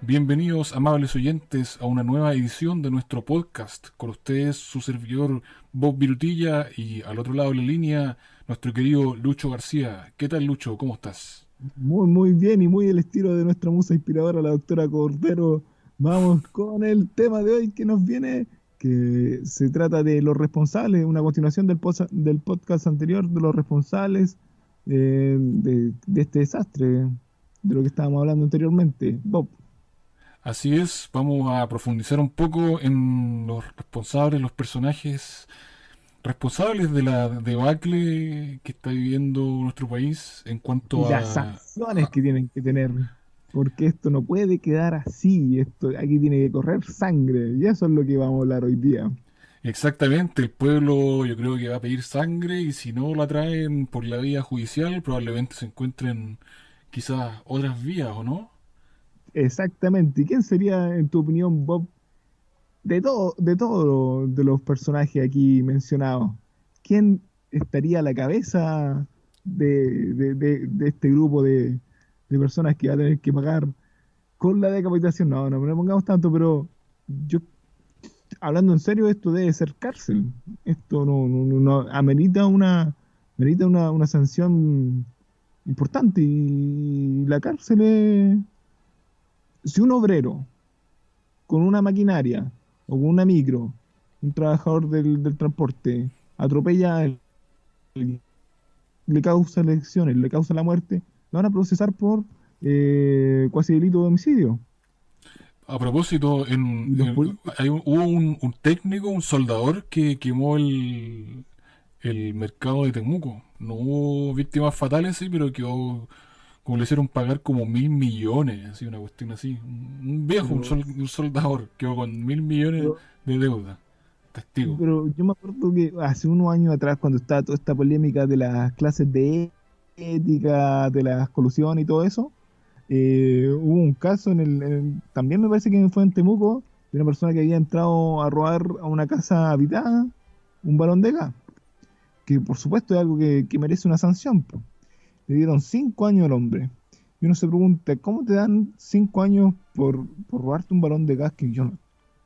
Bienvenidos, amables oyentes, a una nueva edición de nuestro podcast. Con ustedes, su servidor Bob Virutilla y al otro lado de la línea, nuestro querido Lucho García. ¿Qué tal, Lucho? ¿Cómo estás? Muy bien y muy el estilo de nuestra musa inspiradora, la doctora Cordero. Vamos con el tema de hoy que nos viene, que se trata de los responsables, una continuación del podcast anterior de los responsables de este desastre, de lo que estábamos hablando anteriormente. Bob, Así es, vamos a profundizar un poco en los responsables, los personajes responsables de la debacle que está viviendo nuestro país en y cuanto las sanciones que tienen que tener, porque esto no puede quedar así, esto aquí tiene que correr sangre, y eso es lo que vamos a hablar hoy día. exactamente, el pueblo yo creo que va a pedir sangre y si no la traen por la vía judicial, probablemente se encuentren quizás otras vías, ¿o no? Exactamente. ¿Y quién sería, en tu opinión, Bob, de los personajes aquí mencionados? ¿Quién estaría a la cabeza de este grupo de personas que va a tener que pagar con la decapitación? No le pongamos tanto, pero yo, hablando en serio, esto debe ser cárcel. Esto no amerita una sanción importante y la cárcel es, si un obrero con una maquinaria o con una micro, un trabajador del transporte, atropella a alguien, le causa lesiones, le causa la muerte, lo van a procesar por cuasi delito de homicidio. A propósito, Y los políticos, hubo un técnico, un soldador que quemó el mercado de Temuco. No hubo víctimas fatales, sí, pero quedó, como le hicieron pagar como 1.000 millones, así, una cuestión así. Un viejo, pero, un soldador, quedó con 1.000 millones pero, de deuda. Testigo. pero yo me acuerdo que hace unos años atrás, cuando estaba toda esta polémica de las clases de ética, de las colusiones y todo eso, hubo un caso también me parece que fue en Temuco, de una persona que había entrado a robar a una casa habitada, un balón de gas, que por supuesto es algo que merece una sanción, po. Le dieron 5 años al hombre. Y uno se pregunta, ¿cómo te dan 5 años por robarte un balón de gas? Que yo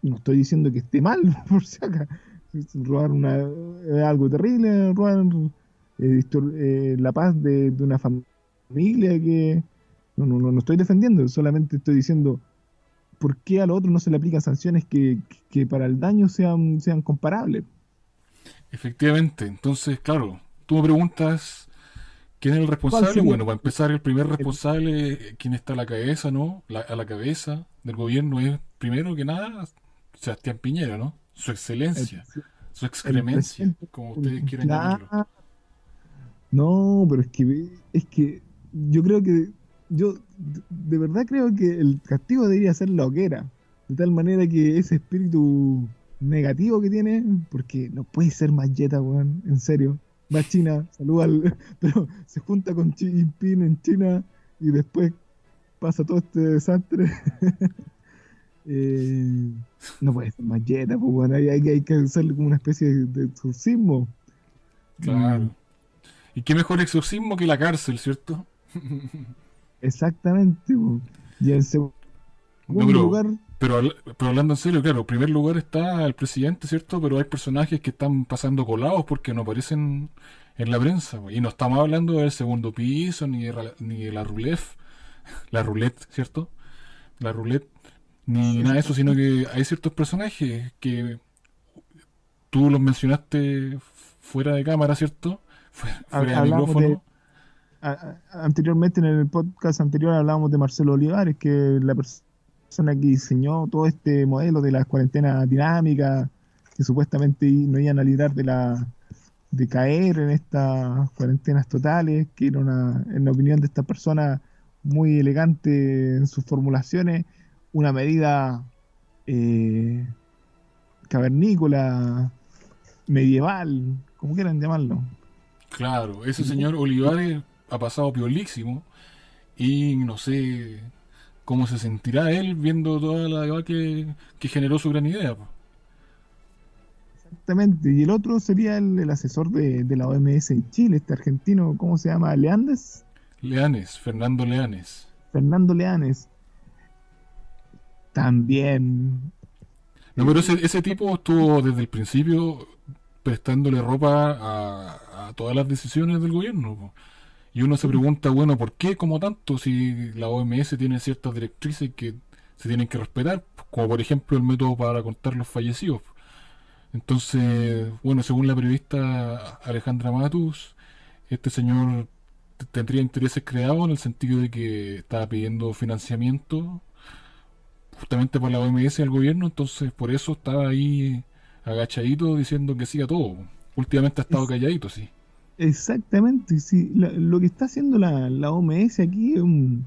no estoy diciendo que esté mal, por si acá. Robar es algo terrible, robar la paz de una familia que no estoy defendiendo, solamente estoy diciendo por qué al otro no se le aplican sanciones que para el daño sean comparables. Efectivamente, entonces, claro, tú me preguntas quién es el ¿Cuál responsable. sería Bueno, para empezar, el primer el- responsable, quién está a la cabeza, ¿no? A la cabeza del gobierno es, primero que nada, Sebastián Piñera, ¿no? Su el excelencia, presi- su el excremencia, presidente? como ustedes quieran llamarlo. Claro. No, pero es que yo creo que, de verdad creo que el castigo debería ser la hoguera, de tal manera que ese espíritu negativo que tiene, porque no puede ser más Jetta, weón, en serio. Va a China, saluda al, pero se junta con Xi Jinping en China y después pasa todo este desastre. Eh, no puede ser más Jetta, pues bueno, hay que hacerle como una especie de exorcismo. Y Claro. ¿Y qué mejor exorcismo que la cárcel, cierto? exactamente, po. Y en No, segundo lugar, pero hablando en serio, claro, en primer lugar está el presidente, ¿cierto? Pero hay personajes que están pasando colados porque no aparecen en la prensa, po. Y no estamos hablando del segundo piso, ni de la roulette, ¿cierto? La roulette, ni nada de eso, sino que hay ciertos personajes que tú los mencionaste fuera de cámara, ¿cierto? Fuera de hablamos de, micrófono. anteriormente en el podcast anterior hablábamos de Marcelo Olivares, que es la persona que diseñó todo este modelo de las cuarentenas dinámicas, que supuestamente no iban a librar de caer en estas cuarentenas totales, que era en la opinión de esta persona muy elegante en sus formulaciones, una medida eh, cavernícola, medieval, como quieran llamarlo. Claro, ese Y no, señor Olivares ha pasado piolísimo y no sé cómo se sentirá él viendo toda la debacle que generó su gran idea, po. exactamente. Y el otro sería el asesor de la OMS en Chile, este argentino, ¿cómo se llama? Leandes, Leanes, Fernando Leanes. Fernando Leanes. también. No, pero eh, ese tipo estuvo desde el principio prestándole ropa a todas las decisiones del gobierno, po. Y uno se sí, pregunta, bueno, ¿por qué como tanto si la OMS tiene ciertas directrices que se tienen que respetar? Como por ejemplo el método para contar los fallecidos. Entonces, bueno, según la periodista Alejandra Matus, este señor tendría intereses creados en el sentido de que estaba pidiendo financiamiento justamente para la OMS y al gobierno, entonces por eso estaba ahí agachadito diciendo que sí a todo. Últimamente ha estado es, calladito, sí. exactamente, sí. Lo que está haciendo la OMS aquí es un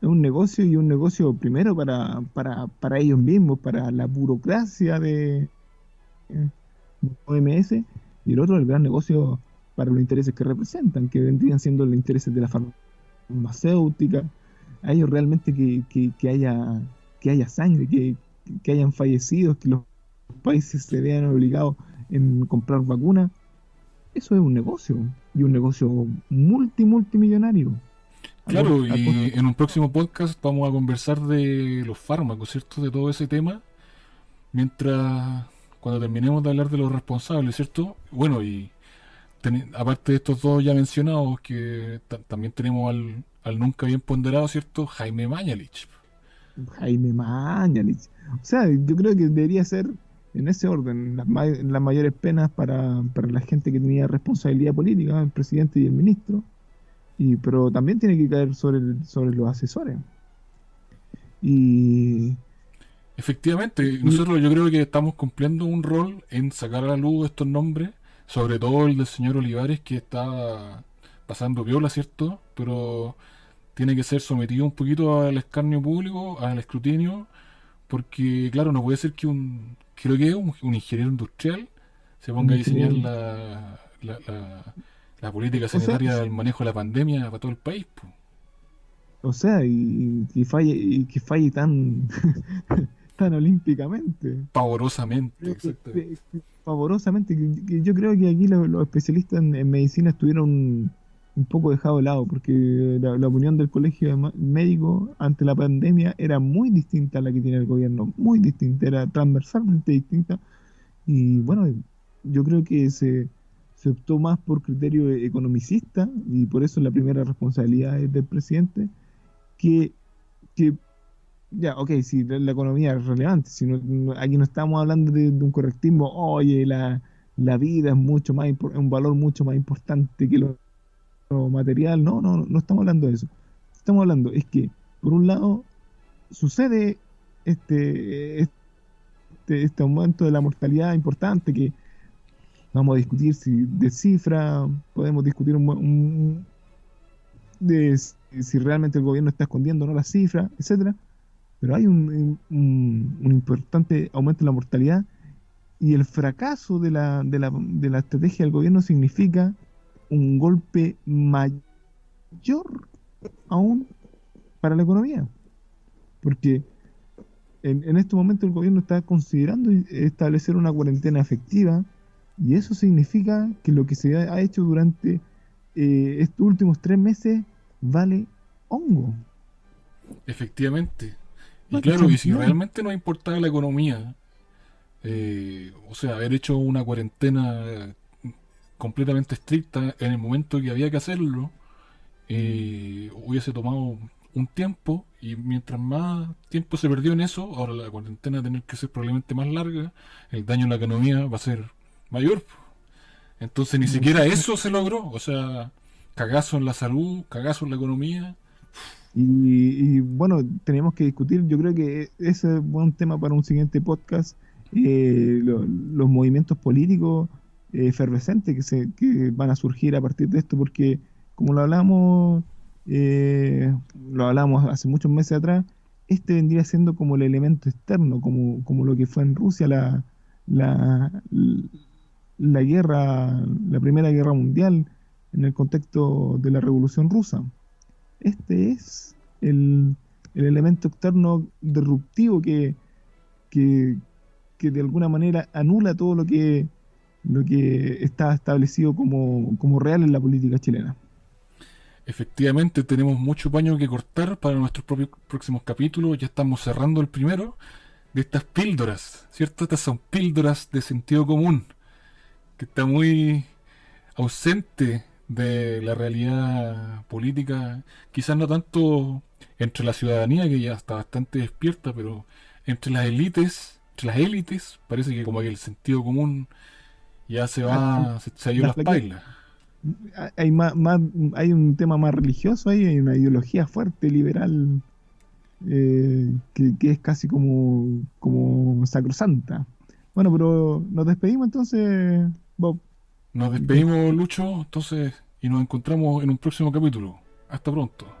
negocio, y un negocio primero para ellos mismos, para la burocracia de OMS, y el otro, el gran negocio para los intereses que representan, que vendrían siendo los intereses de la farmacéutica. A ellos realmente que haya sangre, que hayan fallecidos, que los países se vean obligados en comprar vacunas. Eso es un negocio, y un negocio multimillonario. Claro, A costa. y en un próximo podcast vamos a conversar de los fármacos, ¿cierto? De todo ese tema, mientras cuando terminemos de hablar de los responsables, ¿cierto? Bueno, y aparte de estos dos ya mencionados, que también tenemos al nunca bien ponderado, ¿cierto? Jaime Mañalich. Jaime Mañalich. O sea, yo creo que debería ser en ese orden, las mayores penas para la gente que tenía responsabilidad política, el presidente y el ministro, pero también tiene que caer sobre los asesores. Y, Efectivamente, y nosotros yo creo que estamos cumpliendo un rol en sacar a la luz estos nombres, sobre todo el del señor Olivares, que está pasando viola, ¿cierto? Pero tiene que ser sometido un poquito al escarnio público, al escrutinio, porque claro, no puede ser que creo que es un ingeniero industrial se un ponga a diseñar ingeniero, la política o sea, sanitaria del manejo de la pandemia para todo el país, po. y que falle tan, tan olímpicamente. Pavorosamente, Creo exactamente. que pavorosamente, que yo creo que aquí los especialistas en medicina estuvieron un poco dejados de lado, porque la opinión del colegio de médicos ante la pandemia era muy distinta a la que tiene el gobierno, muy distinta, era transversalmente distinta. Y bueno, yo creo que se optó más por criterio economicista, y por eso la primera responsabilidad es del presidente, que, que ya, ok, sí, la economía es relevante. Si aquí no estamos hablando de un correctismo, oye, la vida es mucho más, un valor mucho más importante que lo material. No, no estamos hablando de eso. Estamos hablando, es que, por un lado, sucede este aumento de la mortalidad importante, que vamos a discutir si de cifra, podemos discutir de si realmente el gobierno está escondiendo o no las cifras, etcétera. Pero hay un importante aumento en la mortalidad, y el fracaso de la estrategia del gobierno significa un golpe mayor aún para la economía, porque en este momento el gobierno está considerando establecer una cuarentena efectiva, y eso significa que lo que se ha hecho durante estos últimos 3 meses vale hongo, Efectivamente. Y vale claro, y si champiñón. realmente nos importaba la economía, o sea, haber hecho una cuarentena completamente estricta en el momento que había que hacerlo, hubiese tomado un tiempo, y mientras más tiempo se perdió en eso, ahora la cuarentena va a tener que ser probablemente más larga, el daño en la economía va a ser mayor. Entonces ni siquiera eso se logró, o sea, cagazo en la salud, cagazo en la economía. Bueno, tenemos que discutir, yo creo que ese es buen tema para un siguiente podcast, los movimientos políticos efervescentes que van a surgir a partir de esto, porque como lo hablamos hace muchos meses atrás, este vendría siendo como el elemento externo, como lo que fue en Rusia la, la guerra, la Primera Guerra Mundial, en el contexto de la Revolución Rusa. Este es el elemento externo disruptivo que, que de alguna manera anula todo lo que está establecido como real en la política chilena. efectivamente tenemos mucho paño que cortar para nuestros propios próximos capítulos. Ya estamos cerrando el primero de estas píldoras, ¿cierto? Estas son píldoras de sentido común, que está muy ausente de la realidad política, quizás no tanto entre la ciudadanía, que ya está bastante despierta, pero entre las élites, parece que como que el sentido común ya Ah, se ha ido la las pailas. hay hay un tema más religioso ahí, hay una ideología fuerte, liberal, que es casi como sacrosanta. Bueno, pero nos despedimos entonces, Bob. Nos Que despedimos, Lucho, entonces, y nos encontramos en un próximo capítulo. Hasta pronto.